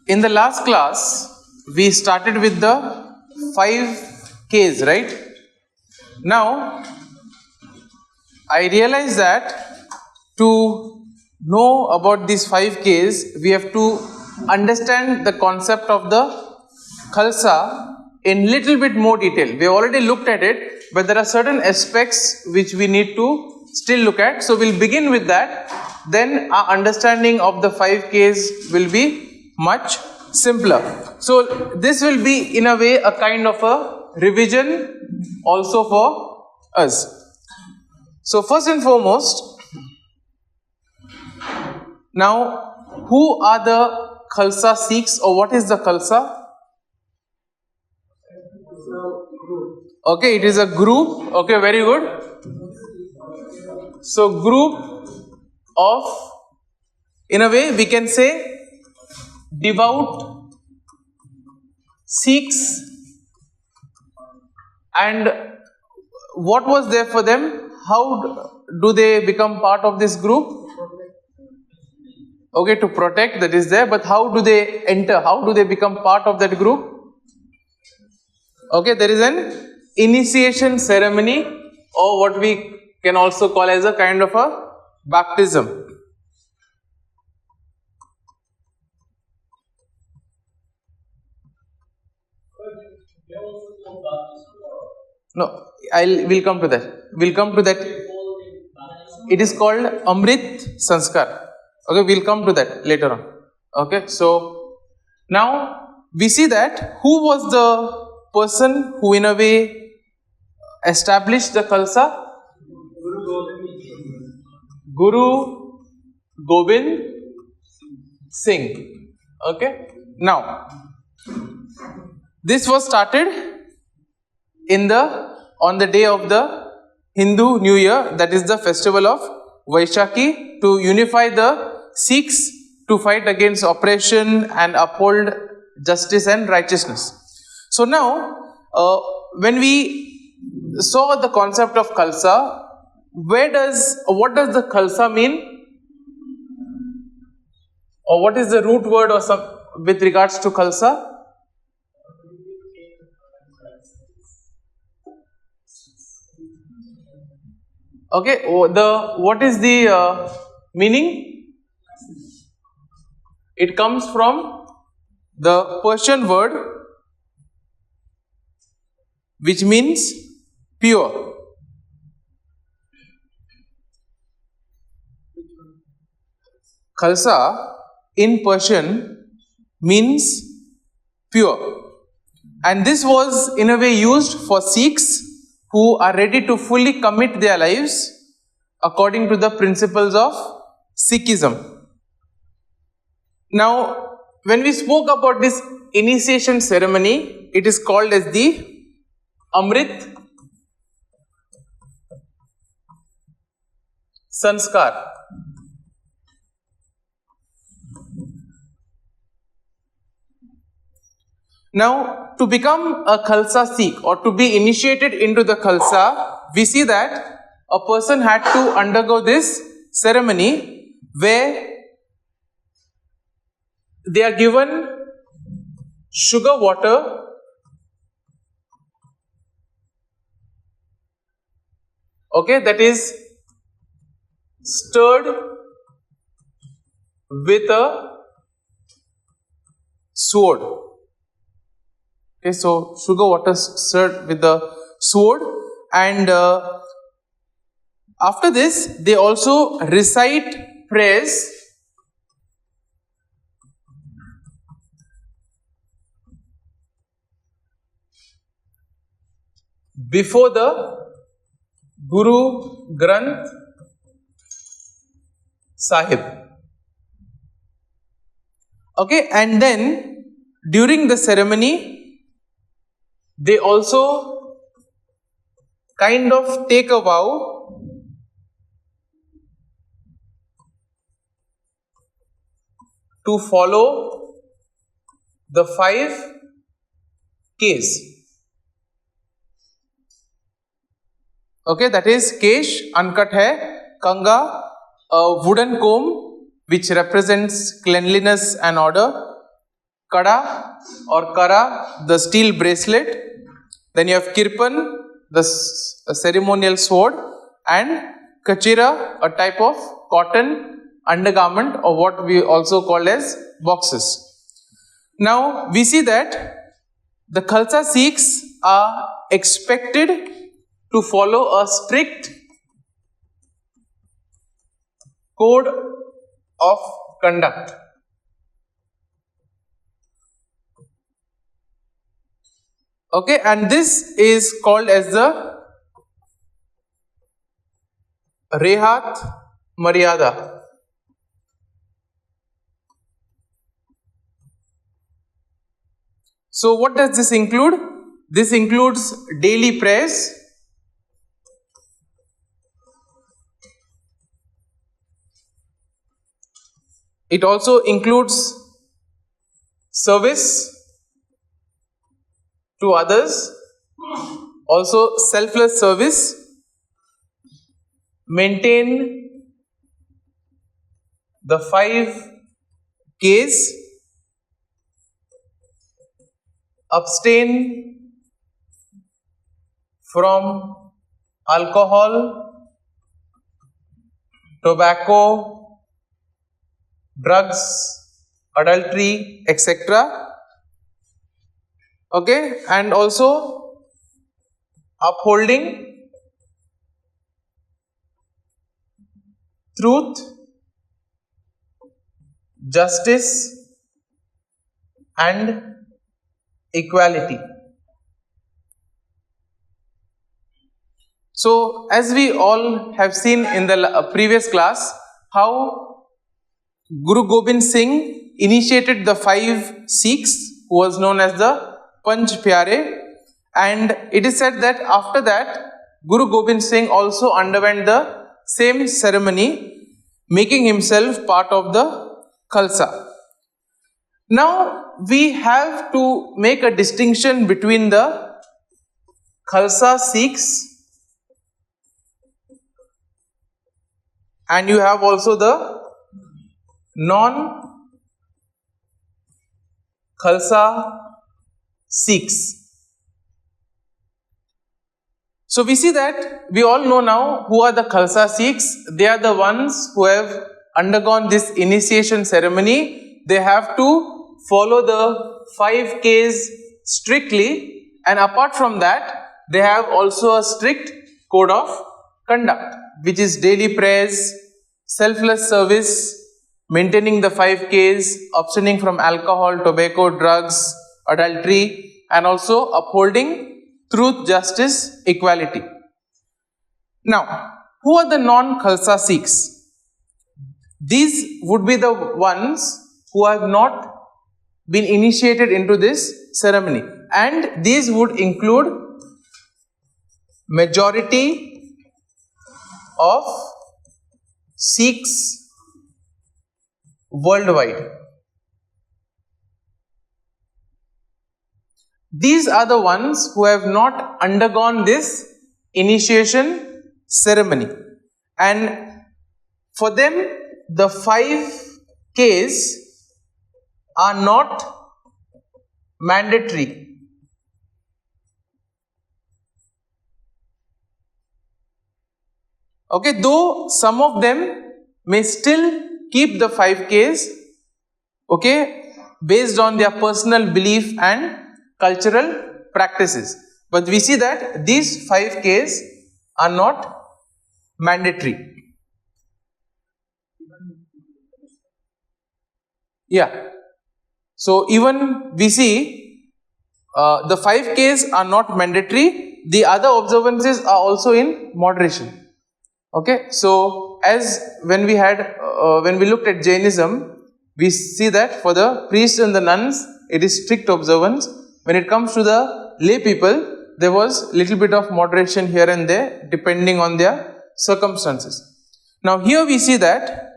In the last class, we started with the 5 Ks, right? Now, I realize that to know about these 5 Ks, we have to understand the concept of the Khalsa in little bit more detail. We have already looked at it, but there are certain aspects which we need to still look at. So we'll begin with that. Then our understanding of the 5 Ks will be much simpler. So this will be in a way a kind of a revision also for us. So first and foremost, now who are the Khalsa Sikhs, or what is the Khalsa? Okay, it is a group. Okay, very good. So group of, in a way we can say, devout Sikhs. And what was there for them? How do they become part of this group? Okay, to protect, that is there, but how do they enter? How do they become part of that group? Okay, there is an initiation ceremony, or what we can also call as a kind of a baptism. No, we'll come to that. We'll come to that. It is called Amrit Sanskar. Okay, we'll come to that later on. Okay, so now we see that who was the person who in a way established the Khalsa? Guru Gobind Singh. Okay, now this was started on the day of the Hindu New Year, that is the festival of Vaishakhi, to unify the Sikhs to fight against oppression and uphold justice and righteousness. So now, when we saw the concept of Khalsa, what does the Khalsa mean? Or what is the root word or some with regards to Khalsa? Okay, what is the meaning? It comes from the Persian word which means pure. Khalsa in Persian means pure, and this was in a way used for Sikhs who are ready to fully commit their lives according to the principles of Sikhism. Now, when we spoke about this initiation ceremony, it is called as the Amrit Sanskar. Now, to become a Khalsa Sikh or to be initiated into the Khalsa, we see that a person had to undergo this ceremony where they are given sugar water that is stirred with a sword. Okay, so sugar water stirred with the sword, and after this they also recite prayers before the Guru Granth Sahib. Okay, and then during the ceremony they also kind of take a vow to follow the 5 Ks. Okay, that is kesh, uncut hair, kanga, a wooden comb which represents cleanliness and order, Kada or Kara, the steel bracelet. Then you have Kirpan, the ceremonial sword, and Kachira, a type of cotton undergarment, or what we also call as boxes. Now we see that the Khalsa Sikhs are expected to follow a strict code of conduct. Okay, and this is called as the Rehat Maryada. So what does this include? This includes daily prayers, it also includes service to others, also selfless service, maintain the 5 Ks, abstain from alcohol, tobacco, drugs, adultery, etc. Okay, and also upholding truth, justice, and equality. So, as we all have seen in the previous class, how Guru Gobind Singh initiated the 5 Sikhs, who was known as the Panj Pyare, and it is said that after that, Guru Gobind Singh also underwent the same ceremony, making himself part of the Khalsa. Now, we have to make a distinction between the Khalsa Sikhs and you have also the non-Khalsa Sikhs. So we see that we all know now who are the Khalsa Sikhs. They are the ones who have undergone this initiation ceremony. They have to follow the 5 Ks strictly, and apart from that, they have also a strict code of conduct, which is daily prayers, selfless service, maintaining the 5 Ks, abstaining from alcohol, tobacco, drugs, adultery, and also upholding truth, justice, equality. Now, who are the non-Khalsa Sikhs? These would be the ones who have not been initiated into this ceremony, and these would include majority of Sikhs worldwide. These are the ones who have not undergone this initiation ceremony, and for them the 5 Ks are not mandatory. Okay, though some of them may still keep the 5 Ks, okay, based on their personal belief and cultural practices. But we see that these 5 Ks are not mandatory. Yeah. So even we see the 5 Ks are not mandatory. The other observances are also in moderation. Okay. So as when we looked at Jainism, we see that for the priests and the nuns, it is strict observance. When it comes to the lay people, there was little bit of moderation here and there depending on their circumstances. Now here we see that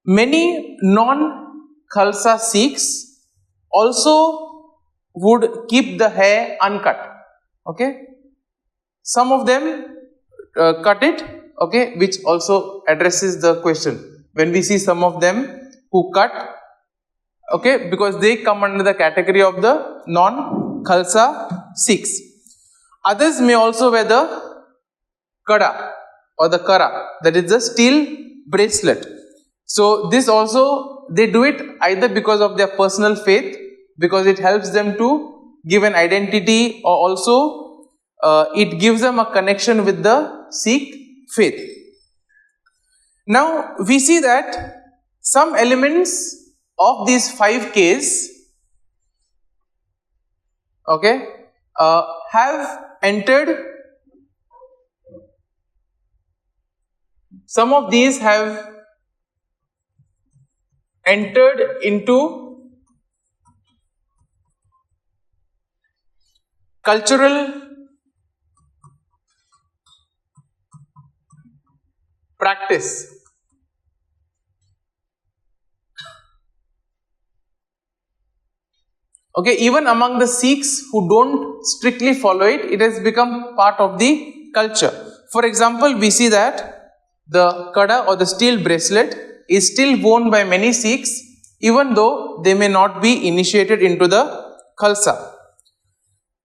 many non-Khalsa Sikhs also would keep the hair uncut. Okay, some of them cut it. Okay, which also addresses the question when we see some of them who cut Okay, because they come under the category of the non-Khalsa Sikhs. Others may also wear the kada or the kara, that is the steel bracelet. So this also, they do it either because of their personal faith, because it helps them to give an identity, or also it gives them a connection with the Sikh faith. Now we see that some elements of these 5Ks, okay, have entered. Some of these have entered into cultural practice. Okay, even among the Sikhs who don't strictly follow it, it has become part of the culture. For example, we see that the kada or the steel bracelet is still worn by many Sikhs, even though they may not be initiated into the Khalsa.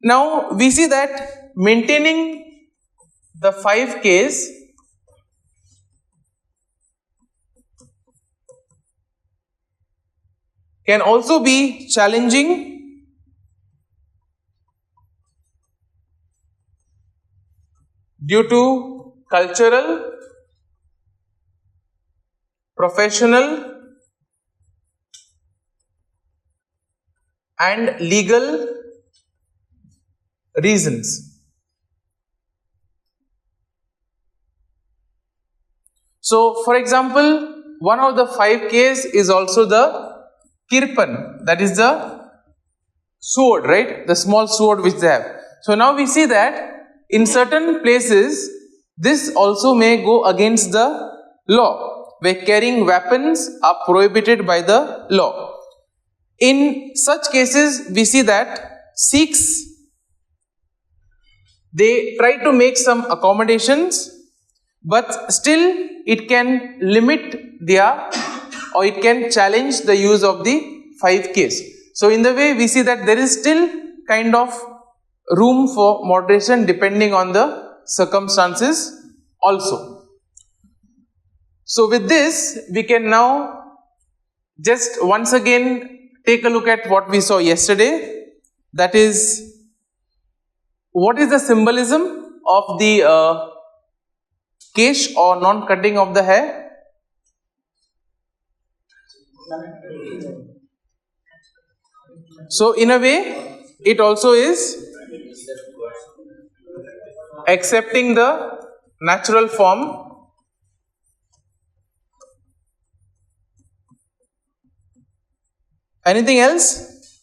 Now we see that maintaining the 5Ks can also be challenging due to cultural, professional and legal reasons. So for example, one of the 5Ks is also the kirpan, that is the sword, right? The small sword which they have. So now we see that in certain places this also may go against the law, where carrying weapons are prohibited by the law. In such cases we see that Sikhs, they try to make some accommodations, but still it can limit their, or it can challenge the use of the 5Ks. So in the way we see that there is still kind of room for moderation depending on the circumstances also. So with this we can now just once again take a look at what we saw yesterday, that is, what is the symbolism of the kesh or non-cutting of the hair? So in a way it also is accepting the natural form. Anything else?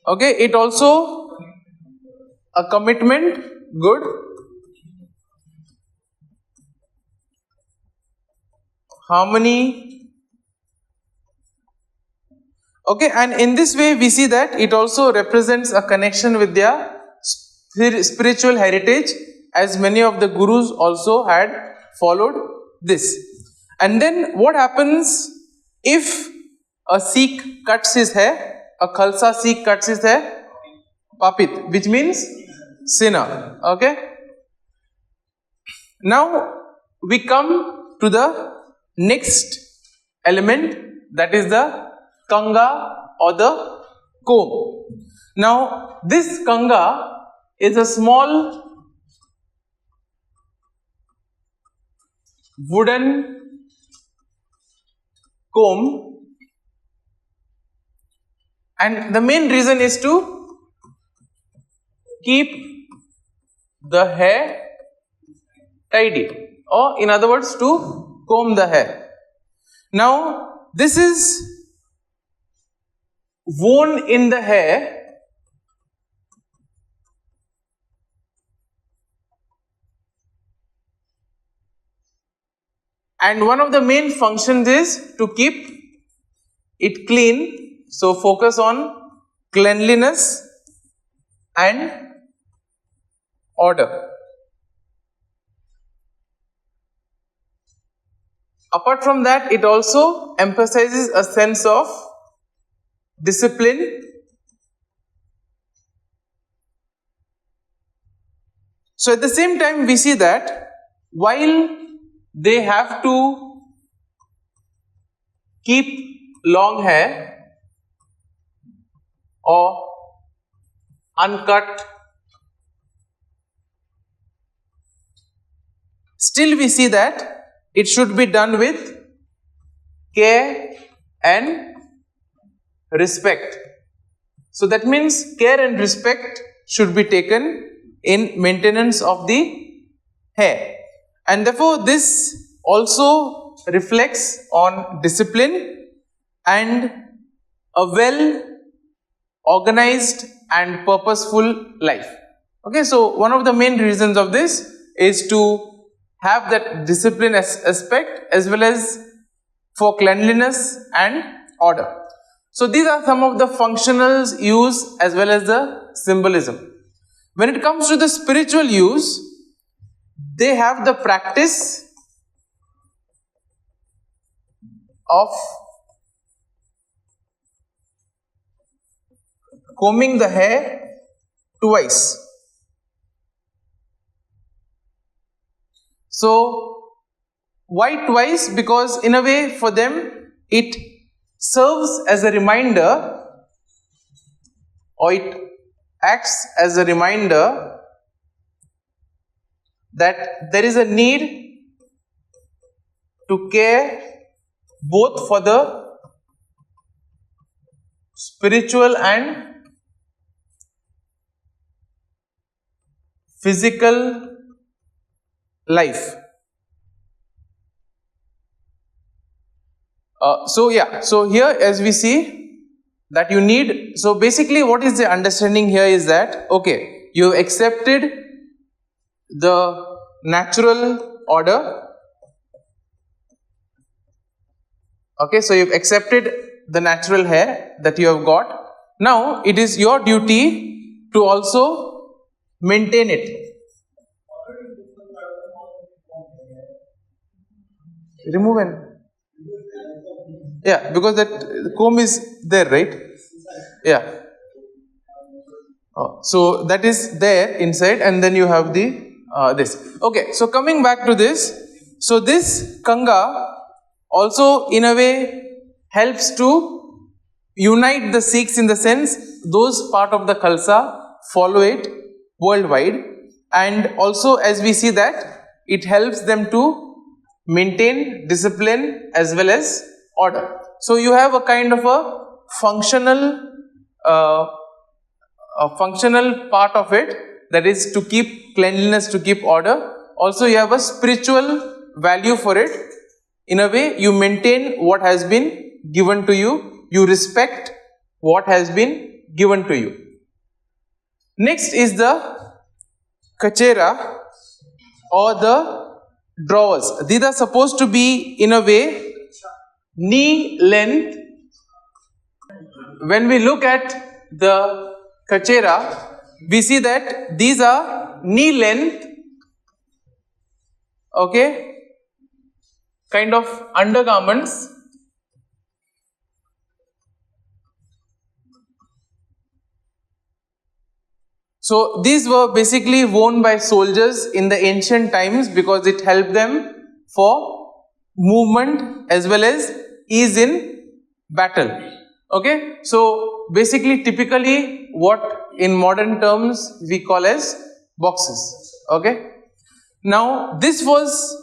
Okay, it also a commitment, good. Harmony. Okay, and in this way we see that it also represents a connection with their spiritual heritage, as many of the gurus also had followed this. And then what happens if a Sikh cuts his hair, a Khalsa Sikh cuts his hair? Papit, which means sinner. Okay. Now we come to the next element, that is the kanga or the comb. Now this kanga is a small wooden comb, and the main reason is to keep the hair tidy, or in other words to comb the hair. Now this is worn in the hair and one of the main functions is to keep it clean. So focus on cleanliness and order. Apart from that, it also emphasizes a sense of discipline, so at the same time we see that while they have to keep long hair or uncut, still we see that it should be done with care and respect. So that means care and respect should be taken in maintenance of the hair, and therefore this also reflects on discipline and a well organized and purposeful life. Okay, so one of the main reasons of this is to have that discipline aspect as well as for cleanliness and order. So these are some of the functional use as well as the symbolism. When it comes to the spiritual use, they have the practice of combing the hair twice. So why twice? Because in a way for them it serves as a reminder, or it acts as a reminder that there is a need to care both for the spiritual and physical life. So here as we see that you need, so basically what is the understanding here is that, okay, you have accepted the natural order, okay, so you've accepted the natural hair that you have got. Now it is your duty to also maintain it. Remove and yeah, because that comb is there, right? Yeah. So that is there inside, and then you have the this. Okay, so coming back to this, so this kanga also in a way helps to unite the Sikhs, in the sense those part of the Khalsa follow it worldwide, and also as we see that it helps them to maintain discipline as well as order. So you have a kind of a functional part of it, that is to keep cleanliness, to keep order. Also you have a spiritual value for it. In a way you maintain what has been given to you, you respect what has been given to you. Next is the kachera or the drawers. These are supposed to be in a way knee length. When we look at the kachera, we see that these are knee length, okay, kind of undergarments. So these were basically worn by soldiers in the ancient times because it helped them for movement as well as ease in battle. Okay, so basically typically what in modern terms we call as boxes. Okay, now this was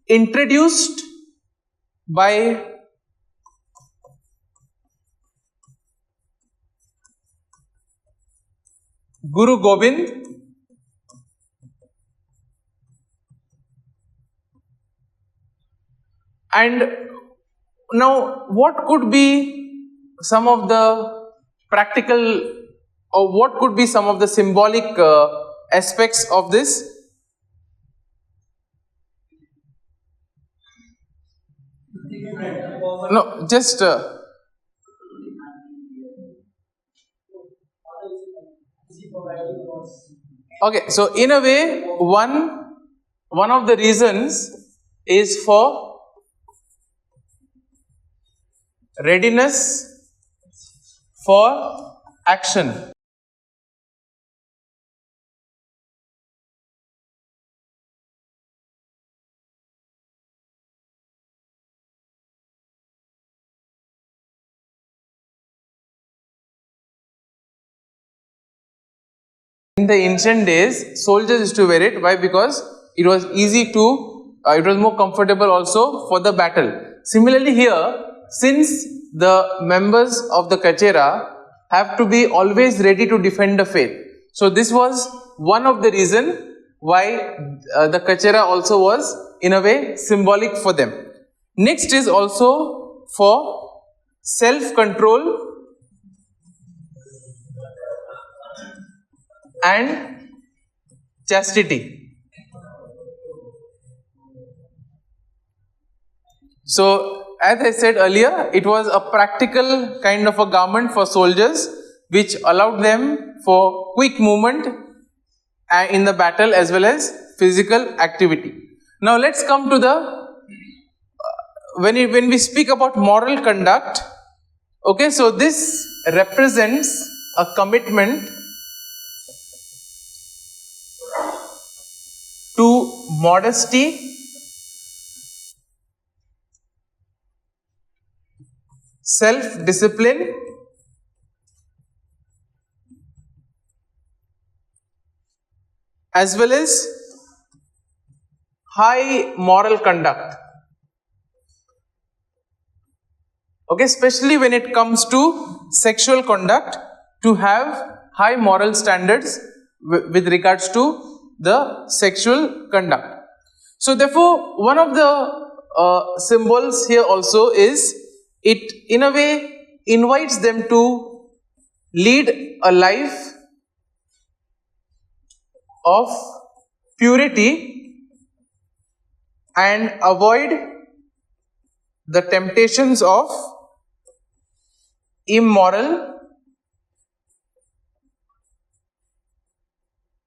introduced by Guru Gobind and now what could be some of the practical, or what could be some of the symbolic aspects of this? No, just okay, so in a way one of the reasons is for readiness for action. In the ancient days, soldiers used to wear it. Why? Because it was easy to, it was more comfortable also for the battle. Similarly here, since the members of the Kachera have to be always ready to defend the faith. So this was one of the reason why the Kachera also was in a way symbolic for them. Next is also for self-control and chastity. So as I said earlier, it was a practical kind of a garment for soldiers which allowed them for quick movement in the battle as well as physical activity. Now let's come to the, when we speak about moral conduct, okay, so this represents a commitment to modesty, self-discipline, as well as high moral conduct. Okay, especially when it comes to sexual conduct, to have high moral standards with regards to the sexual conduct. So therefore, one of the symbols here also is, it in a way invites them to lead a life of purity and avoid the temptations of immoral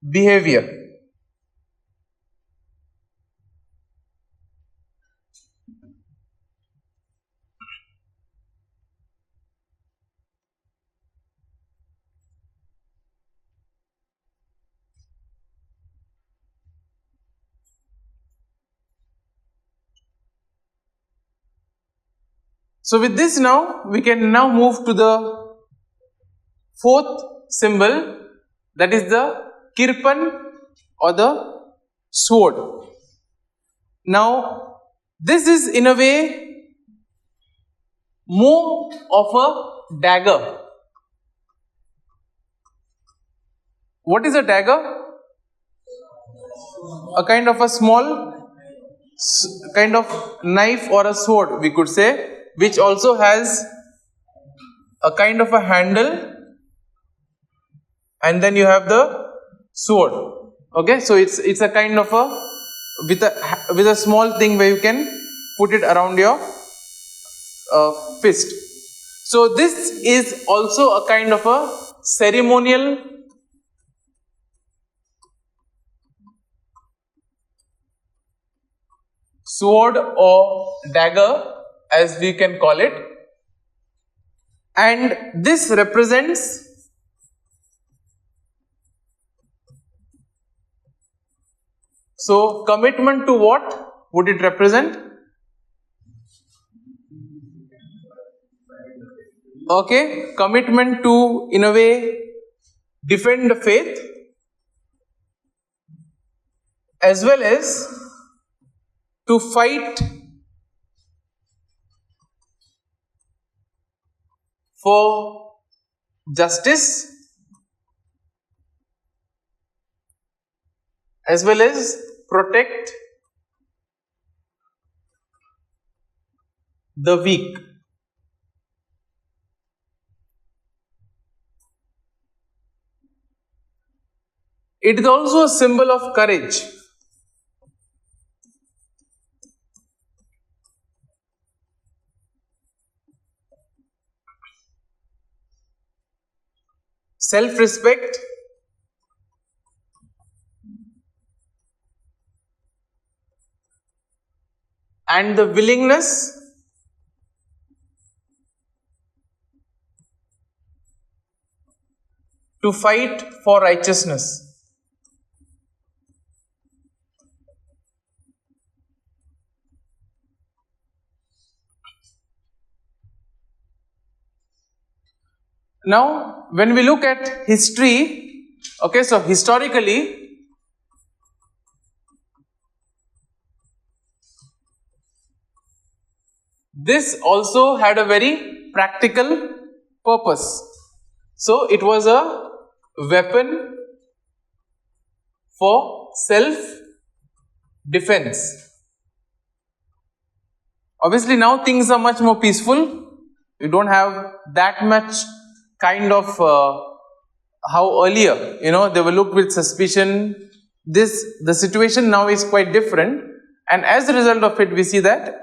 behavior. So with this now, we can now move to the fourth symbol, that is the kirpan or the sword. Now this is in a way more of a dagger. What is a dagger? A kind of a small kind of knife or a sword, we could say, which also has a kind of a handle, and then you have the sword. Okay, so it's a kind of a with a small thing where you can put it around your fist. So this is also a kind of a ceremonial sword or dagger, as we can call it, and this represents so commitment to what would it represent? Okay, commitment to, in a way, defend the faith as well as to fight for justice as well as protect the weak. It is also a symbol of courage. Self-respect and the willingness to fight for righteousness. Now, when we look at history, okay, so historically, this also had a very practical purpose. So, it was a weapon for self-defense. Obviously, now things are much more peaceful. You don't have that much kind of how earlier, they were looked with suspicion. The situation now is quite different, and as a result of it, we see that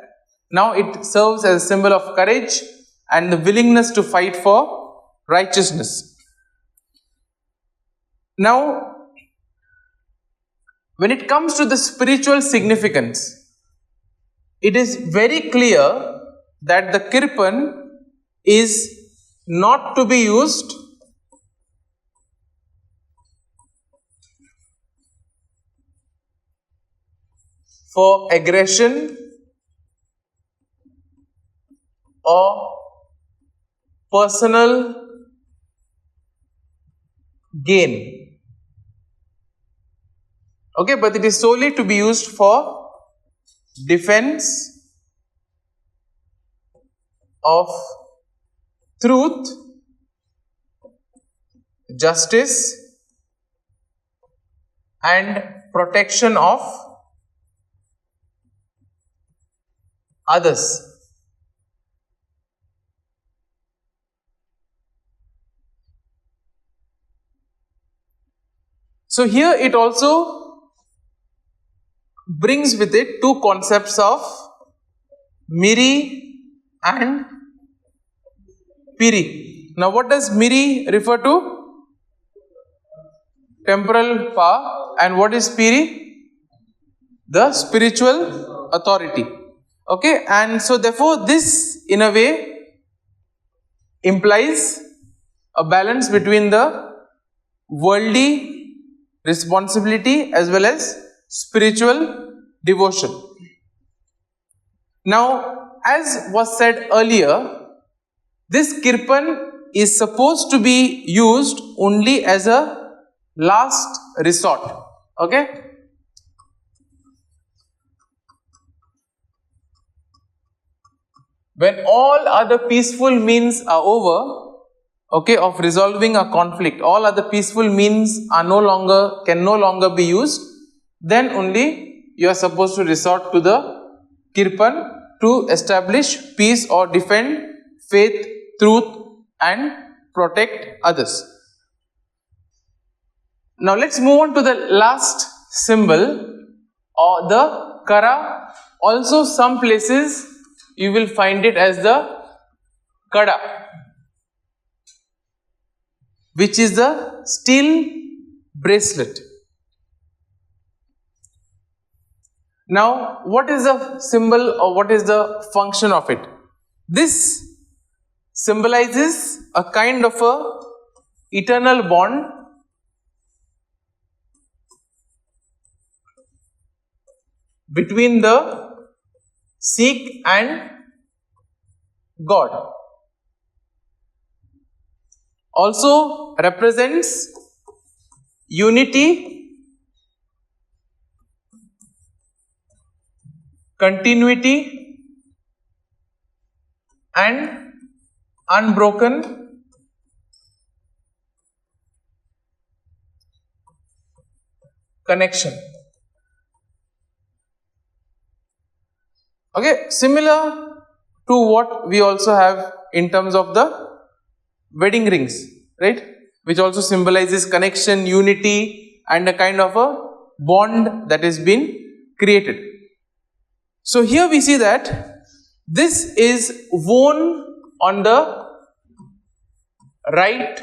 now it serves as a symbol of courage and the willingness to fight for righteousness. Now, when it comes to the spiritual significance, it is very clear that the kirpan is not to be used for aggression or personal gain. Okay, but it is solely to be used for defense of truth, justice, and protection of others. So here it also brings with it two concepts of miri and piri. Now, what does miri refer to? Temporal power. And what is piri? The spiritual authority. Okay, and so therefore this in a way implies a balance between the worldly responsibility as well as spiritual devotion. Now, as was said earlier, this kirpan is supposed to be used only as a last resort. Okay? When all other peaceful means are over, okay, of resolving a conflict, all other peaceful means can no longer be used, then only you are supposed to resort to the kirpan to establish peace or defend faith, truth, and protect others. Now let's move on to the last symbol, or the kara. Also, some places you will find it as the kada, which is the steel bracelet. Now, what is the symbol or what is the function of it? This symbolizes a kind of a eternal bond between the Sikh and God. Also represents unity, continuity, and unbroken connection. Okay, similar to what we also have in terms of the wedding rings, right? Which also symbolizes connection, unity, and a kind of a bond that has been created. So here we see that this is worn on the right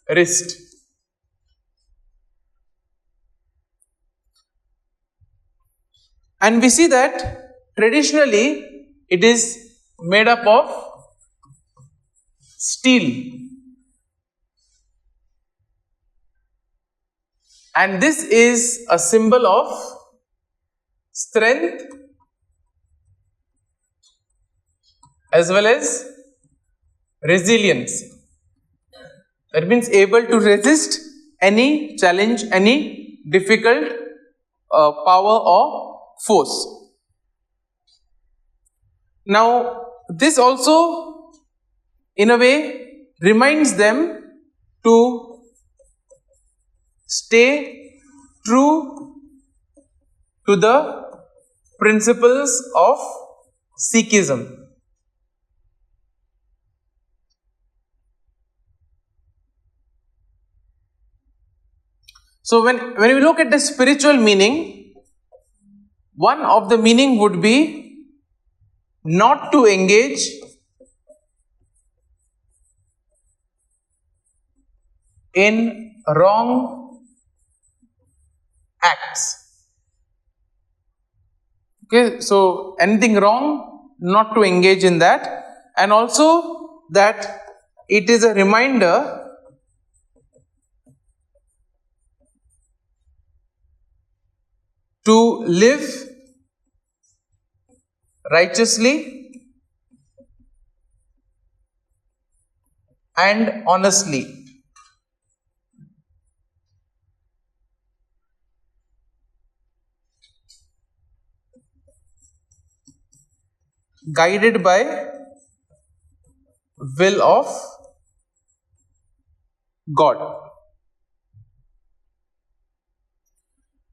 wrist. And we see that traditionally it is made up of steel. And this is a symbol of strength as well as resilience. That means able to resist any challenge, any difficult power or force. Now, this also in a way reminds them to stay true to the principles of Sikhism. So when we look at the spiritual meaning, one of the meaning would be not to engage in wrong acts. Okay, so anything wrong, not to engage in that, and also that it is a reminder to live righteously and honestly. Guided by will of God.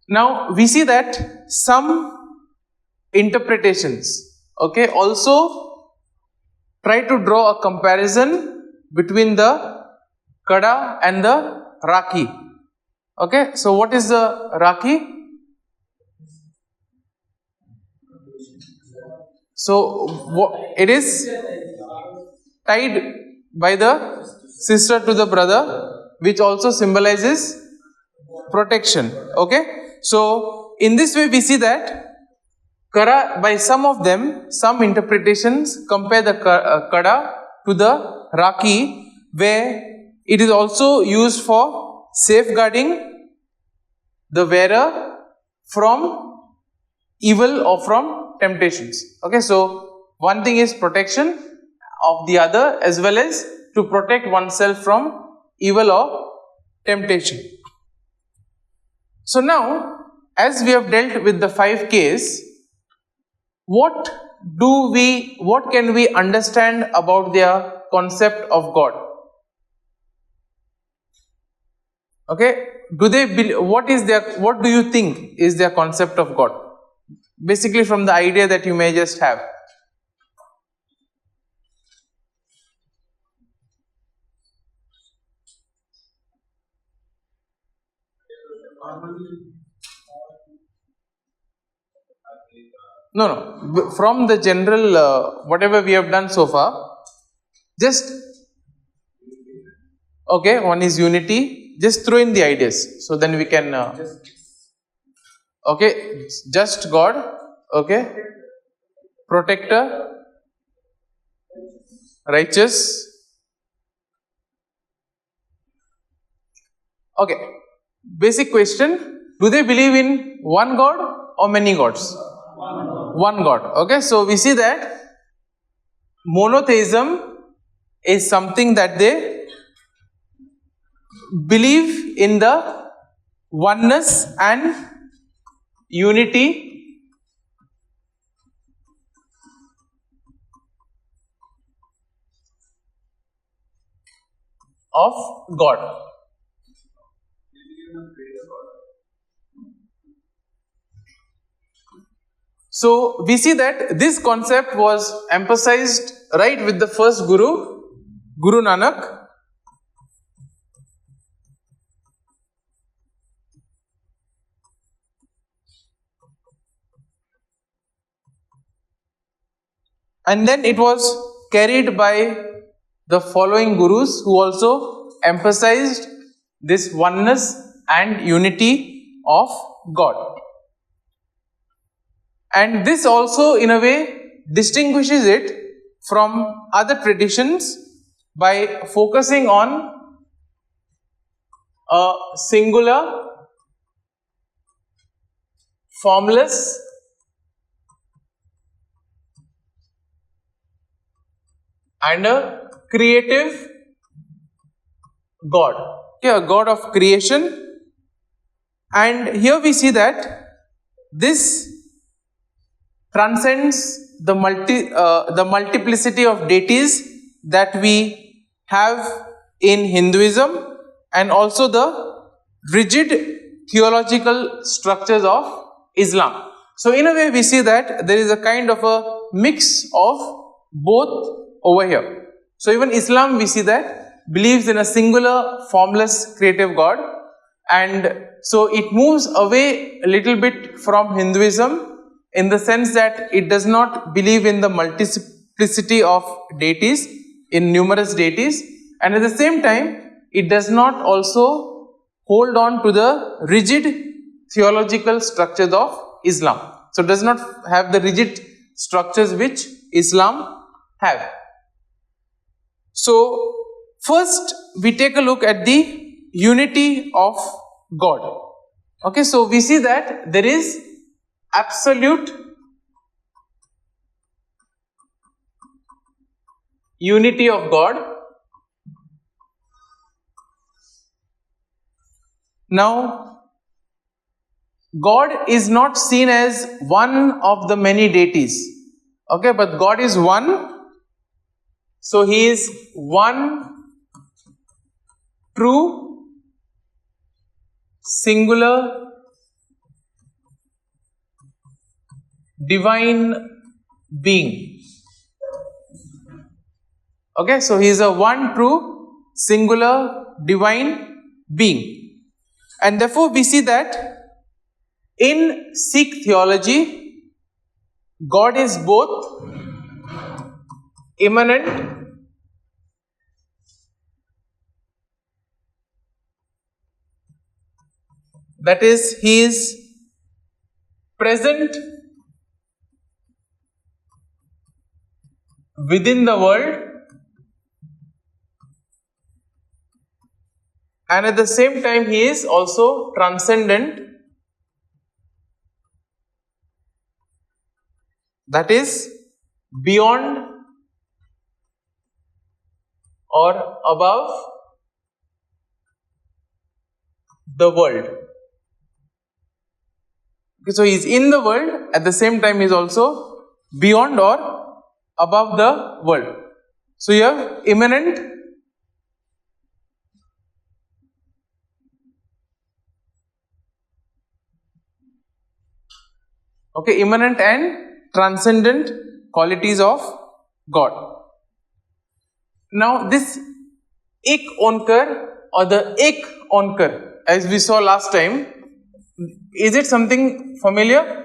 Now we see that some interpretations, okay, also try to draw a comparison between the Kada and the Raki. Okay, so what is the Raki? So it is tied by the sister to the brother, which also symbolizes protection. Okay, so in this way we see that Kara, by some of them, some interpretations compare the Kada to the Raki, where it is also used for safeguarding the wearer from evil or from temptations. Okay, so one thing is protection of the other as well as to protect oneself from evil or temptation. So now, as we have dealt with the 5 Ks, what can we understand about their concept of God? Okay, what do you think is their concept of God? Basically from the idea that you may just have. No, from the general, whatever we have done so far, just, okay, one is unity, just throw in the ideas, so then we can, okay, just God, okay, protector, righteous, okay, basic question, do they believe in one God or many gods? One God. Okay, so we see that monotheism is something that they believe in the oneness and unity of God. So we see that this concept was emphasized right with the first Guru, Guru Nanak. And then it was carried by the following Gurus who also emphasized this oneness and unity of God. And this also in a way distinguishes it from other traditions by focusing on a singular formless and a creative God. Okay, a God of creation. And here we see that this transcends the multiplicity of deities that we have in Hinduism, and also the rigid theological structures of Islam. So in a way we see that there is a kind of a mix of both over here. So even Islam, we see that, believes in a singular formless creative God, and so it moves away a little bit from Hinduism in the sense that it does not believe in the multiplicity of deities, in numerous deities, and at the same time it does not also hold on to the rigid theological structures of Islam. So it does not have the rigid structures which Islam have. So first we take a look at the unity of God. Okay, so we see that there is absolute unity of God. Now, God is not seen as one of the many deities. Okay, but God is one. So He is one true, singular, divine being. Okay, so He is a one true, singular, divine being. And therefore we see that in Sikh theology, God is both immanent that is, He is present within the world, and at the same time He is also transcendent, that is beyond or above the world. Okay, so He is in the world, at the same time He is also beyond or above the world. So you have immanent, okay, immanent and transcendent qualities of God. Now this Ik Onkar or the Ik Onkar, as we saw last time, is it something familiar?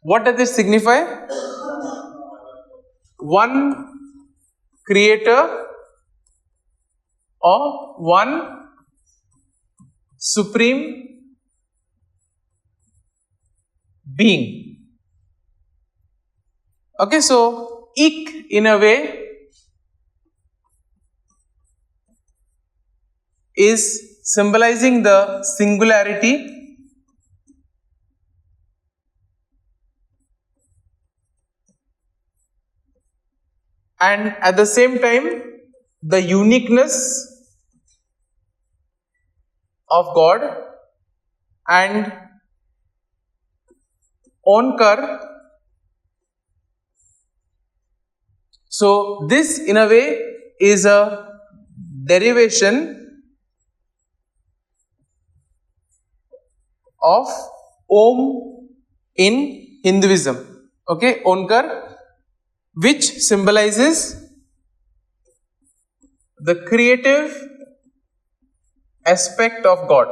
What does it signify? One creator or one supreme being. Okay, so Ik in a way is symbolizing the singularity, and at the same time the uniqueness of God, and Onkar. So this in a way is a derivation of Om in Hinduism. Okay, Onkar, which symbolizes the creative aspect of God.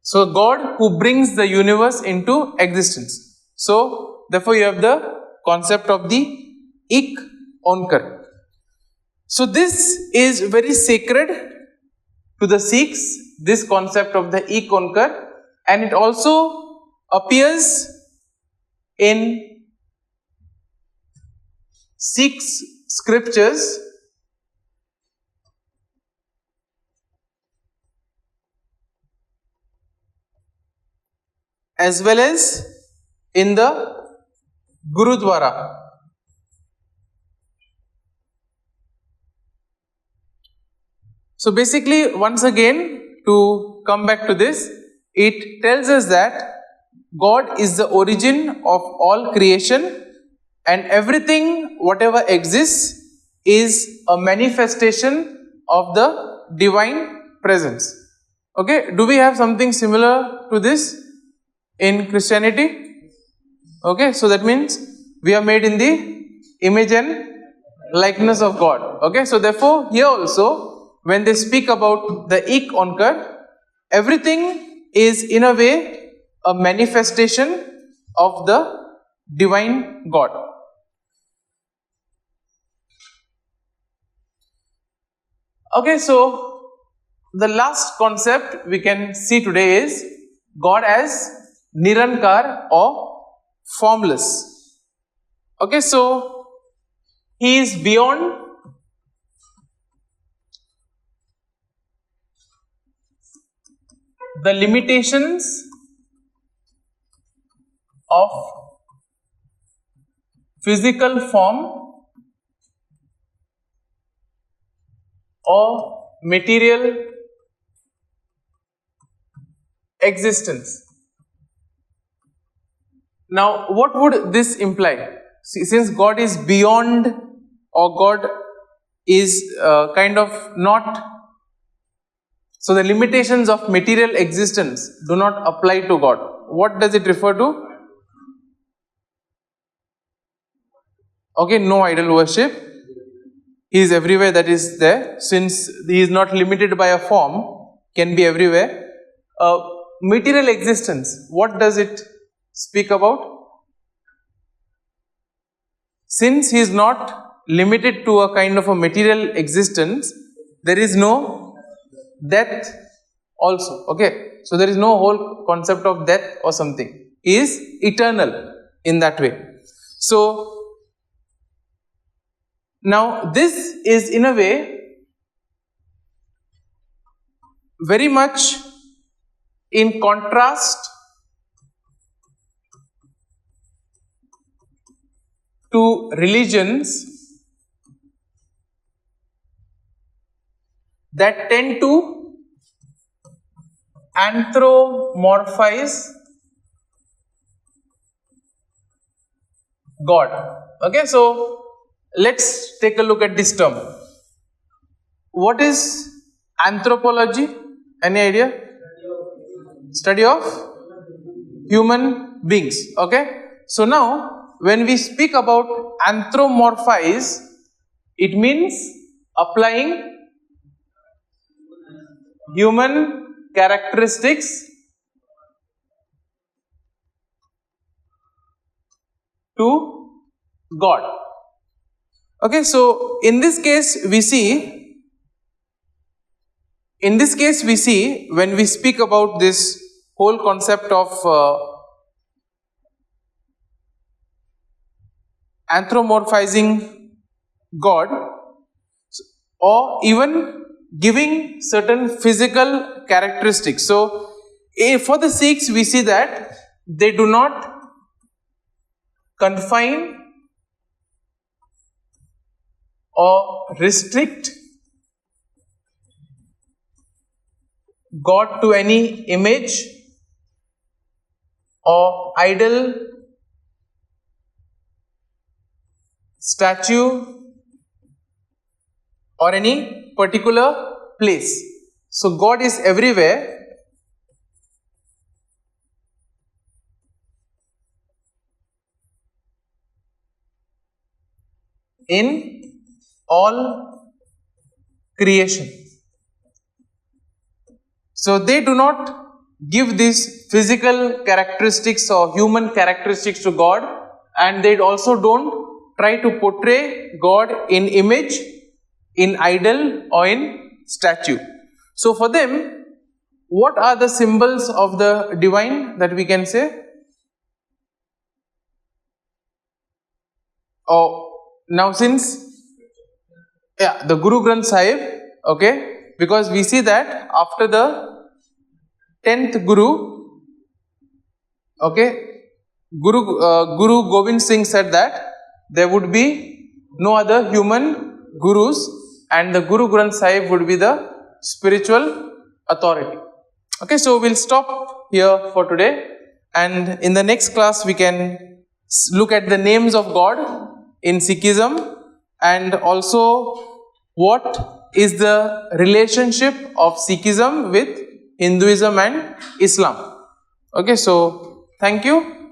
So God who brings the universe into existence. So therefore you have the concept of the Ik Onkar. So this is very sacred to the Sikhs, this concept of the Ik Onkar, and it also appears in Sikh scriptures as well as in the Gurudwara. So basically, once again, to come back to this, it tells us that God is the origin of all creation, and everything, whatever exists, is a manifestation of the divine presence. Okay, do we have something similar to this in Christianity? Okay, so that means we are made in the image and likeness of God. Okay, so therefore here also, when they speak about the ik onkar, everything is in a way a manifestation of the divine God. Okay, so the last concept we can see today is God as Nirankar or formless. Okay, so He is beyond the limitations of physical form or material existence. Now, what would this imply? See, since God is beyond, or God is kind of not, so the limitations of material existence do not apply to God. What does it refer to? Okay, no idol worship. He is everywhere, that is there. Since He is not limited by a form, can be everywhere. Material existence, what does it speak about? Since He is not limited to a kind of a material existence, there is no death also. Okay, so there is no whole concept of death or something. He is eternal in that way. So now this is in a way very much in contrast to religions that tend to anthropomorphize God. Okay, so let's take a look at this term. What is anthropology? Any idea? Study of human beings. Okay, so now when we speak about anthropomorphize, it means applying human characteristics to God. Okay, so in this case we see when we speak about this whole concept of anthropomorphizing God, or even giving certain physical characteristics. So for the Sikhs, we see that they do not confine or restrict God to any image or idol, statue, or any particular place. So God is everywhere. In all creation. So they do not give these physical characteristics or human characteristics to God, and they also don't try to portray God in image, in idol, or in statue. So for them, what are the symbols of the divine that we can say? Now since the Guru Granth Sahib, okay, because we see that after the 10th Guru, Okay, Guru Gobind Singh said that there would be no other human gurus, and the Guru Granth Sahib would be the spiritual authority. Okay, so we'll stop here for today, and in the next class we can look at the names of God in Sikhism, and also what is the relationship of Sikhism with Hinduism and Islam. Okay, so thank you.